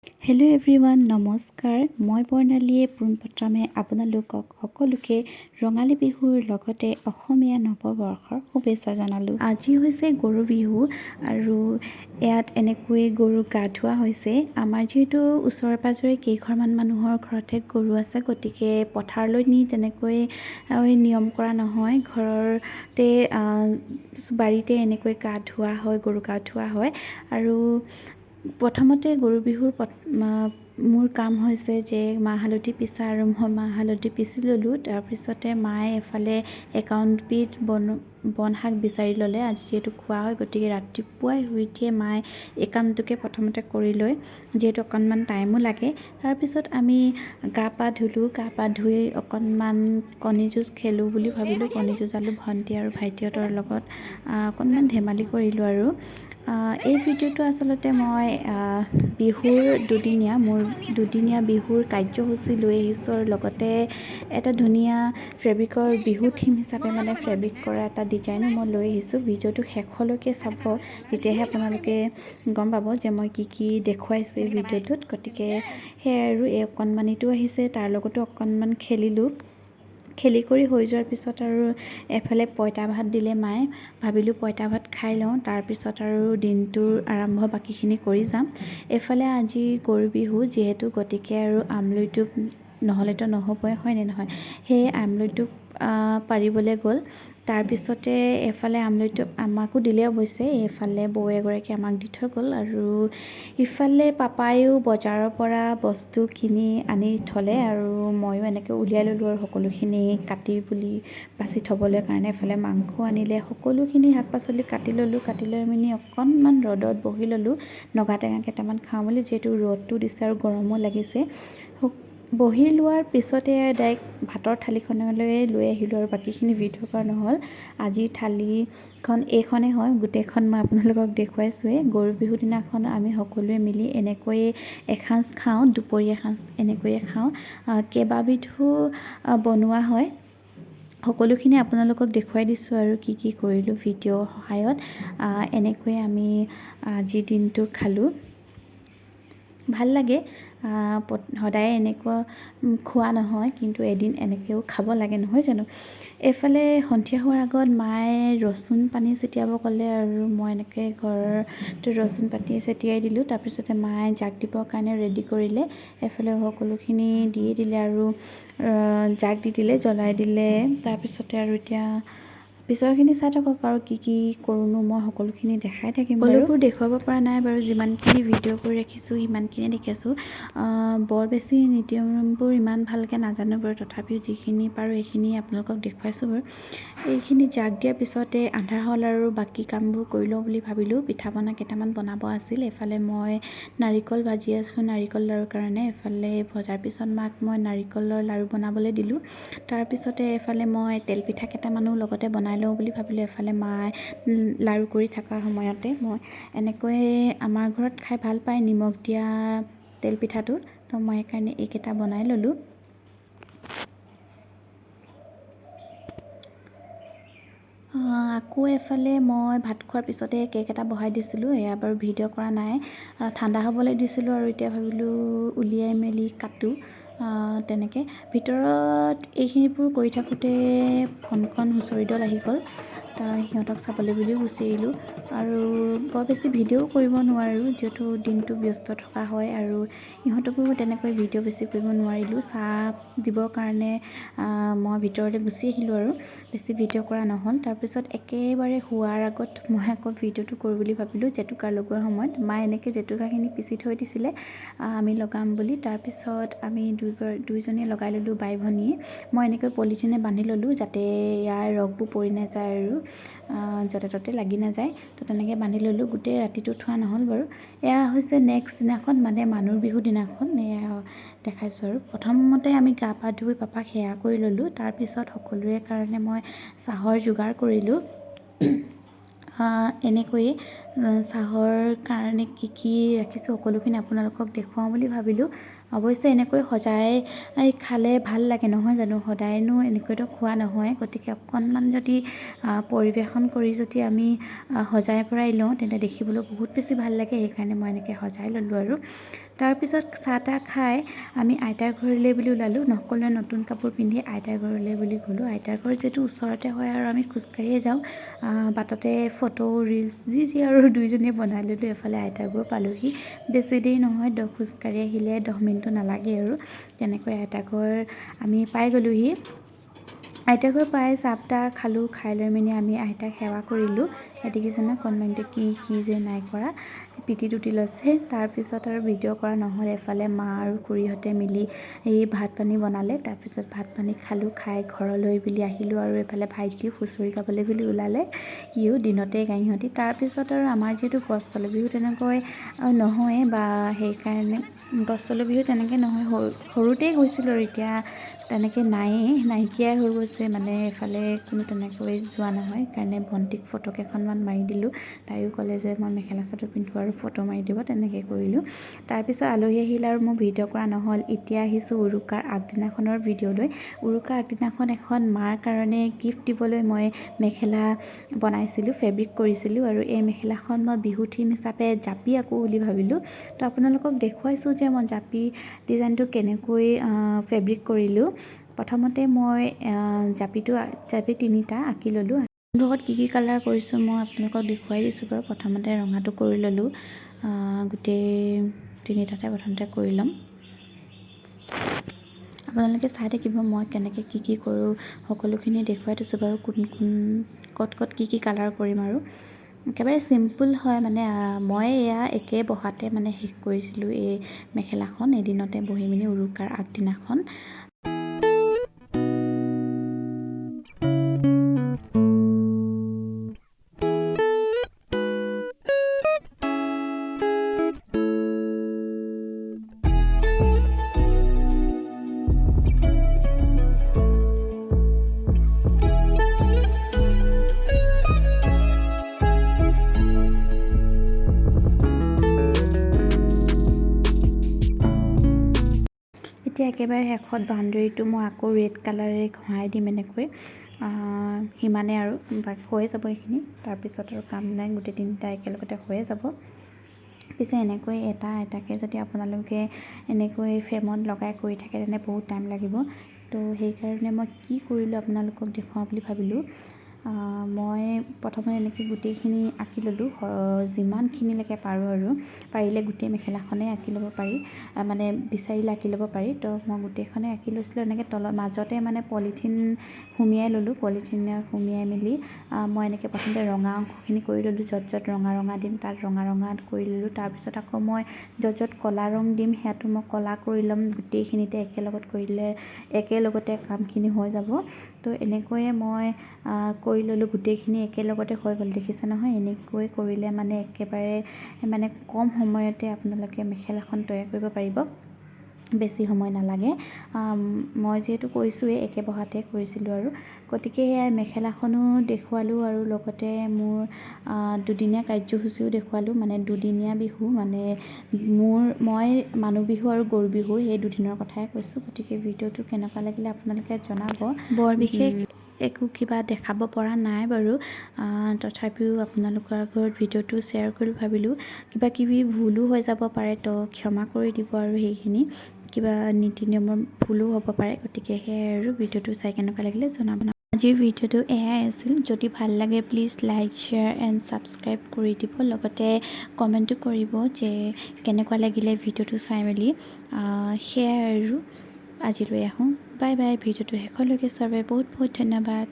Hello' everyone, নমস্কাৰ। মই বৰ্ণালীয়ে পোনপ্ৰথমে আপোনালোকক সকলোকে ৰঙালী বিহুৰ লগতে অসমীয়া নৱবৰ্ষৰ শুভেচ্ছা জনালোঁ। আজি হৈছে গৰু বিহু আৰু ইয়াত এনেকৈ গৰুক গা ধোৱা হৈছে। আমাৰ যিহেতু ওচৰে পাঁজৰে কেইঘৰমান মানুহৰ ঘৰতে গৰু আছে, গতিকে পথাৰলৈ নি তেনেকৈ নিয়ম কৰা নহয়। ঘৰতে বাৰীতে এনেকৈ গা ধোৱা হয়, গৰু গা ধোৱা হয়। আৰু প্ৰথমতে গৰু বিহুৰ মোৰ কাম হৈছে যে মাহ হালধি পিছা, আৰু মই মাহ হালধি পিচি ল'লোঁ। তাৰপিছতে মায়ে এফালে একাউণ্টবিধ বন শাক বিচাৰি ল'লে। আজি যিহেতু খোৱা হয়, গতিকে ৰাতিপুৱাই শুই উঠিয়ে মায়ে এই কামটোকে প্ৰথমতে কৰি লয়, যিহেতু অকণমান টাইমো লাগে। তাৰপিছত আমি গা পা ধুলোঁ। গা পা ধুই অকণমান কণী যুঁজ খেলোঁ বুলি ভাবিলোঁ। কণী যুঁজালোঁ ভণ্টি আৰু ভাইটিহঁতৰ লগত, অকণমান ধেমালি কৰিলোঁ। আৰু এই ভিডিঅ'টো আচলতে মই মোৰ দুদিনীয়া বিহুৰ কাৰ্যসূচী লৈ আহিছোঁ, আৰু লগতে এটা ধুনীয়া ফেব্ৰিকৰ বিহু থিম হিচাপে ফেব্ৰিক কৰা এটা ডিজাইনো মই লৈ আহিছোঁ। ভিডিঅ'টো শেষলৈকে চাব, তেতিয়াহে আপোনালোকে গম পাব যে মই কি দেখুৱাইছোঁ এই ভিডিঅ'টোত। গতিকে সেয়াই, আৰু এই অকণমানিটো আহিছে, তাৰ লগতো অকণমান খেলিলোঁ। খেলি কৰি হৈ যোৱাৰ পিছত আৰু এফালে পঁইতা ভাত দিলে মায়ে। ভাবিলোঁ পঁইতা ভাত খাই লওঁ, তাৰপিছত আৰু দিনটোৰ আৰম্ভ বাকীখিনি কৰি যাম। এইফালে আজি গৰু বিহু যিহেতু, গতিকে আৰু আমৰলিটো নহ'লেতো নহ'বই, হয়নে নহয়? সেয়ে আমৰলিটো পাৰিবলৈ গ'ল। তাৰপিছতে এফালে আমৰলিটো আমাকো দিলে অৱশ্যে, এইফালে বৌ এগৰাকী আমাক দি থৈ গ'ল। আৰু ইফালে পাপায়ো বজাৰৰ পৰা বস্তু কিনি আনি থ'লে, আৰু ময়ো এনেকৈ উলিয়াই ল'লোঁ আৰু সকলোখিনি কাটি বাছি থ'বলৈ কাৰণে। এফালে মাংস আনিলে, সকলোখিনি শাক পাচলি কাটি ল'লোঁ। কাটি লৈ মেলি অকণমান ৰ'দত বহি ল'লোঁ, নগা টেঙা কেইটামান খাওঁ বুলি, যিহেতু ৰ'দটো দিছে আৰু গৰমো লাগিছে। বহি লোৱাৰ পিছতে ডাইৰেক্ট ভাতৰ থালিখনলৈ লৈ আহিলোঁ, আৰু বাকীখিনি ভিডিঅ' কৰা নহ'ল। আজিৰ থালিখন এইখনেই হয়, গোটেইখন মই আপোনালোকক দেখুৱাইছোঁৱেই। গৰু বিহুৰ দিনাখন আমি সকলোৱে মিলি এনেকৈয়ে এসাঁজ খাওঁ, দুপৰীয়া সাঁজ এনেকৈয়ে খাওঁ। কেইবাবিধো বনোৱা হয়। সকলোখিনি আপোনালোকক দেখুৱাই দিছোঁ আৰু কি কৰিলোঁ ভিডিঅ'ৰ সহায়ত। এনেকৈয়ে আমি আজিৰ দিনটো খালোঁ। ভাল লাগে। সদায় এনেকুৱা খোৱা নহয়, কিন্তু এদিন এনেকৈও খাব লাগে, নহয় জানো? এইফালে সন্ধিয়া হোৱাৰ আগত মায়ে ৰচুন পানী ছটিয়াব ক'লে, আৰু মই এনেকৈ ঘৰতে ৰচুন পানী ছটিয়াই দিলোঁ। তাৰপিছতে মায়ে জাক দিবৰ কাৰণে ৰেডি কৰিলে। এফালে সকলোখিনি দিয়ে দিলে, আৰু জাক দি দিলে, জ্বলাই দিলে। তাৰপিছতে আৰু এতিয়া পিছৰখিনি চাই থাকক, আৰু কি কৰোঁনো মই সকলোখিনি দেখাই থাকিম বাৰু। সকলোবোৰ দেখুৱাব পৰা নাই বাৰু, যিমানখিনি ভিডিঅ' কৰি ৰাখিছোঁ সিমানখিনিয়ে দেখাইছোঁ। বৰ বেছি নীতি নিয়মবোৰ ইমান ভালকৈ নাজানো বাৰু, তথাপিও যিখিনি পাৰোঁ সেইখিনি আপোনালোকক দেখুৱাইছোঁ বাৰু। এইখিনি জাক দিয়াৰ পিছতে আন্ধাৰ হ'ল, আৰু বাকী কামবোৰ কৰি লওঁ বুলি ভাবিলোঁ। পিঠা পনা কেইটামান বনাব আছিল। এফালে মই নাৰিকল ভাজি আছোঁ নাৰিকল লাৰুৰ কাৰণে। এফালে ভজাৰ পিছত মাক মই নাৰিকলৰ লাৰু বনাবলৈ দিলোঁ। তাৰপিছতে এফালে মই তেলপিঠা কেইটামানো লগতে বনাই লওঁ বুলি ভাবিলোঁ। এফালে মায়ে লাৰু কৰি থকাৰ সময়তে মই এনেকৈ আমাৰ ঘৰত খাই ভাল পায় নিমখ দিয়া তেলপিঠাটো, তো মই সেইকাৰণে এইকেইটা বনাই ল'লোঁ। আকৌ এফালে মই ভাত খোৱাৰ পিছতে কেক এটা বহাই দিছিলোঁ। এয়া বাৰু ভিডিঅ' কৰা নাই, ঠাণ্ডা হ'বলৈ দিছিলোঁ, আৰু এতিয়া ভাবিলোঁ উলিয়াই মেলি কাটোঁ। তেনেকৈ ভিতৰত এইখিনিবোৰ কৰি থাকোঁতে কণ হুঁচৰি দল আহি গ'ল। সিহঁতক চাবলৈ বুলিও গুচি আহিলোঁ, আৰু বৰ বেছি ভিডিঅ'ও কৰিব নোৱাৰোঁ, যিহেতু দিনটো ব্যস্ত থকা হয়, আৰু ইহঁতকো তেনেকৈ ভিডিঅ' বেছি কৰিব নোৱাৰিলোঁ। চাহ দিবৰ কাৰণে মই ভিতৰলৈ গুচি আহিলোঁ, আৰু বেছি ভিডিঅ' কৰা নহ'ল। তাৰপিছত একেবাৰে শোৱাৰ আগত মই আকৌ ভিডিঅ'টো কৰোঁ বুলি ভাবিলোঁ, জেতুকা লগোৱাৰ সময়ত। মায়ে এনেকৈ জেতুকাখিনি পিচি থৈ দিছিলে, আমি লগাম বুলি। তাৰপিছত আমি দুইজনীয়ে লগাই ল'লোঁ, বাই ভনীয়ে। মই এনেকৈ পলিথিনে বান্ধি ল'লোঁ, যাতে ইয়াৰ ৰসবোৰ পৰি নাযায় আৰু য'তে ত'তে লাগি নাযায়। তো তেনেকৈ বান্ধি ল'লোঁ। গোটেই ৰাতিটো থোৱা নহ'ল বাৰু। এয়া হৈছে নেক্সট দিনাখন, মানুহ বিহুৰ দিনাখন। এয়া দেখাইছোঁ আৰু প্ৰথমতে আমি গা পা ধুই পাপাক সেৱা কৰি ল'লোঁ। তাৰপিছত সকলোৰে কাৰণে মই চাহৰ যোগাৰ কৰিলোঁ। এনেকৈয়ে চাহৰ কাৰণে কি ৰাখিছোঁ সকলোখিনি আপোনালোকক দেখুৱাওঁ বুলি ভাবিলোঁ। অৱশ্যে এনেকৈ সজাই খালে ভাল লাগে, নহয় জানো? সদায়নো এনেকৈতো খোৱা নহয়, গতিকে অকণমান যদি পৰিৱেশন কৰি যদি আমি সজাই পৰাই লওঁ, তেন্তে দেখিবলৈ বহুত বেছি ভাল লাগে। সেইকাৰণে মই এনেকৈ সজাই ল'লোঁ। আৰু তাৰপিছত চাহ তাহ খাই আমি আইতাৰ ঘৰলৈ বুলি ওলালোঁ। সকলোৱে নতুন কাপোৰ পিন্ধি আইতাৰ ঘৰলৈ বুলি গ'লোঁ। আইতাৰ ঘৰ যিহেতু ওচৰতে হয় আৰু আমি খোজকাঢ়িয়ে যাওঁ। বাটতে ফটো ৰিলচ যি আৰু দুইজনীয়ে বনাই ল'লোঁ। এফালে আইতাৰ ঘৰ পালোঁহি। বেছি দেৰি নহয়, খোজকাঢ়ি আহিলে 10 মিনিটো নালাগে আৰু তেনেকৈ আইতাৰ ঘৰ আমি পাই গ'লোঁহি। আইতাৰ ঘৰ পাই চাহ তাহ খালোঁ। খাই লৈ মেলি আমি আইতাক সেৱা কৰিলোঁ। দেখিছেনে কণমানিটো কি যে নাই কৰা, পিটি টুটি লৈছে। তাৰপিছত আৰু ভিডিঅ' কৰা নহ'ল। এফালে মা আৰু খুৰীহঁতে মিলি ভাত পানী বনালে। তাৰপিছত ভাত পানী খালোঁ। খাই ঘৰলৈ বুলি আহিলোঁ আৰু এইফালে ভাইটিও হুঁচৰি গাবলৈ বুলি ওলালে। সিও দিনতে গায় সিহঁতি। তাৰপিছত আৰু আমাৰ যিহেতু গছতলৰ বিহু তেনেকৈ নহয় বা সেইকাৰণে গছতলৰ বিহু তেনেকৈ নহয়, সৰুতেই গৈছিলোঁ আৰু এতিয়া তেনেকৈ নাইকিয়াই হৈ গৈছে। মানে এফালে কোনো তেনেকৈ যোৱা নহয়। সেইকাৰণে ভণ্টিক ফটো কেইখনমান মাৰি দিলোঁ। তাইও ক'লে যে মই মেখেলা চাদৰ পিন্ধোঁ আৰু ফটো মাৰি দিব, তেনেকৈ কৰিলোঁ। তাৰপিছত আলহী আহিল আৰু মোৰ ভিডিঅ' কৰা নহ'ল। এতিয়া আহিছোঁ উৰুকাৰ আগদিনাখনৰ ভিডিঅ' লৈ। উৰুকাৰ আগদিনাখন এখন মাৰ কাৰণে গিফ্ট দিবলৈ মই মেখেলা বনাইছিলোঁ, ফেব্ৰিক কৰিছিলোঁ আৰু এই মেখেলাখন মই বিহু থিম হিচাপে জাপি আঁকো বুলি ভাবিলোঁ। তো আপোনালোকক দেখুৱাইছোঁ যে মই জাপি ডিজাইনটো কেনেকৈ ফেব্ৰিক কৰিলোঁ। প্ৰথমতে মই জাপি 3টা আঁকি ল'লোঁ। লগত কি কালাৰ কৰিছোঁ মই আপোনালোকক দেখুৱাই দিছোঁ বাৰু। প্ৰথমতে ৰঙাটো কৰি ল'লোঁ। গোটেই 3টাতে প্ৰথমতে কৰি ল'ম। আপোনালোকে চাই থাকিব মই কেনেকৈ কি কৰোঁ, সকলোখিনি দেখুৱাই থৈছোঁ বাৰু। ক'ত কি কালাৰ কৰিম আৰু একেবাৰে চিম্পুল হয়। মানে মই এয়া একে বহাতে মানে শেষ কৰিছিলোঁ এই মেখেলাখন এদিনতে বহি মেলি উৰুকাৰ আগদিনাখন। এতিয়া একেবাৰে শেষত বাউণ্ডেৰীটো মই আকৌ ৰেড কালাৰেৰে ঘঁহাই দিম এনেকৈ। সিমানে আৰু হৈয়ে যাব এইখিনি। তাৰপিছত আৰু কাম নাই, গোটেই 3টা একেলগতে হৈয়ে যাব। পিছে এনেকৈ এটাকৈ যদি আপোনালোকে এনেকৈ ফ্ৰেমত লগাই কৰি থাকে তেনে বহুত টাইম লাগিব। তো সেইকাৰণে মই কি কৰিলোঁ আপোনালোকক দেখুৱাওঁ বুলি ভাবিলোঁ। মই প্ৰথমে এনেকৈ গোটেইখিনি আঁকি ল'লোঁ। যিমানখিনিলৈকে পাৰোঁ আৰু পাৰিলে গোটেই মেখেলাখনেই আঁকি ল'ব পাৰি, মানে বিচাৰিলে আঁকি ল'ব পাৰি। তো মই গোটেইখনেই আঁকি লৈছিলোঁ। এনেকৈ মাজতে মানে পলিথিন সুমিয়াই ল'লোঁ। পলিথিনে সুমিয়াই মেলি মই এনেকৈ প্ৰথমতে ৰঙা অংশখিনি কৰি ল'লোঁ। য'ত ৰঙা দিম তাত ৰঙা কৰি ল'লোঁ। তাৰপিছত আকৌ মই য'ত ক'লা ৰং দিম সেয়াটো মই ক'লা কৰি ল'ম। গোটেইখিনিতে একেলগত কৰিলে একেলগতে কামখিনি হৈ যাব। তো এনেকৈয়ে মই কৰি ল'লোঁ। গোটেইখিনি একেলগতে হৈ গ'ল, দেখিছে নহয়। এনেকৈ কৰিলে মানে একেবাৰে মানে কম সময়তে আপোনালোকে মেখেলাখন তৈয়াৰ কৰিব পাৰিব, বেছি সময় নালাগে। মই যিহেতু কৈছোঁৱেই একে বহাতে কৰিছিলোঁ আৰু গতিকে সেয়াই মেখেলাখনো দেখুৱালোঁ আৰু লগতে মোৰ দুদিনীয়া কাৰ্যসূচীও দেখুৱালোঁ। মানে দুদিনীয়া বিহু, মানে মই মানুহ বিহু আৰু গৰু বিহুৰ সেই দুদিনৰ কথাই কৈছোঁ। গতিকে ভিডিঅ'টো কেনেকুৱা লাগিলে আপোনালোকে জনাব। বৰ বিশেষ একো কিবা দেখাব পৰা নাই বাৰু। তথাপিও আপোনালোকৰ আগত ভিডিঅ'টো শ্বেয়াৰ কৰি ভাবিলোঁ। কিবাকিবি ভুলো হৈ যাব পাৰে, তো ক্ষমা কৰি দিব আৰু সেইখিনি কিবা নীতি নিয়মৰ ভুলো হ'ব পাৰে। গতিকে সেয়াই আৰু ভিডিঅ'টো চাই কেনেকুৱা লাগিলে জনাব। আজিৰ ভিডিঅ'টো এয়াই আছিল। যদি ভাল লাগে please like, share and subscribe কৰি দিব। লগতে কমেণ্টো কৰিব যে কেনেকুৱা লাগিলে ভিডিঅ'টো চাই মেলি। সেয়াই আৰু আজিলৈ আহোঁ। Bye bye. ভিডিঅ'টো শেষলৈকে চোৱাৰ বাবে বহুত ধন্যবাদ।